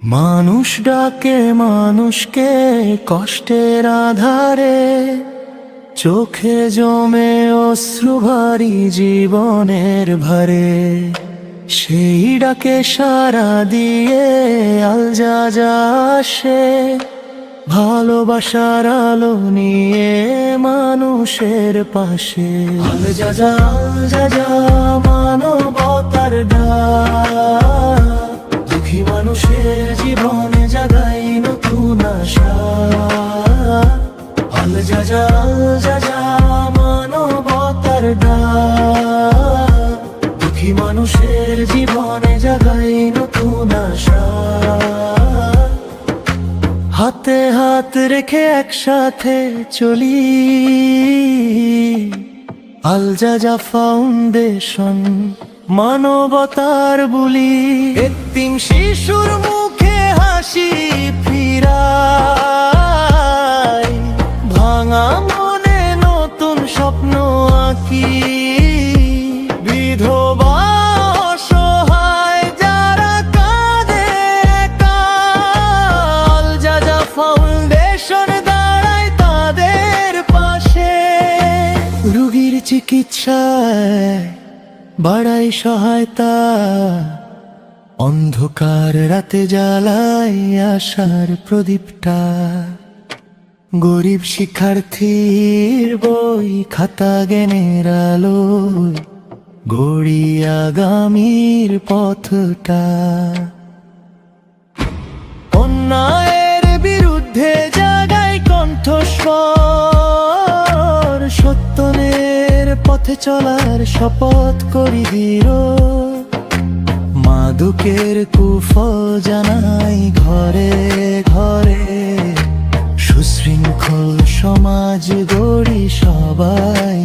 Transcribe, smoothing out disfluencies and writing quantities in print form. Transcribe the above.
মানুষ ডাকে মানুষকে কষ্টের আধারে, চোখে জমে অশ্রু ভারী জীবনের ভারে। সেই ডাকে সাড়া দিয়ে আল যা আসে, ভালোবাসার আলো নিয়ে মানুষের পাশে। আল যা মানবতার ডাক, দুঃখী মানুষের জীবনে জাগাই নতুন আশা। আল যা মানবতার ডাক, দুঃখী মানুষের জীবনে জাগাই নতুন আশা। হাতে হাত রেখে একসাথে চলি, আল যা ফাউন্ডেশন মানবতার বুলি। এতিম শিশুর মুখে হাসি ফিরাই, ভাঙা মনে নতুন স্বপ্ন আঁকি। বিধবা অসহায় যারা কাঁদে একা, আল যা ফাউন্ডেশন দাঁড়ায় তাদের পাশে। রোগীর চিকিৎসায় বাড়াই সহায়তা, অন্ধকার রাতে জ্বালাই আশার প্রদীপটা। গরিব শিক্ষার্থীর বই খাতা জ্ঞানের আলো, গড়ি আগামীর পথটা। অন্যায়ের বিরুদ্ধে জাগাই কণ্ঠস্বর, সত্যনের পথে চলার শপথ করি দৃঢ়। মাদকের কুফল জানাই ঘরে ঘরে, সুশৃঙ্খল সমাজ গড়ি সবাই।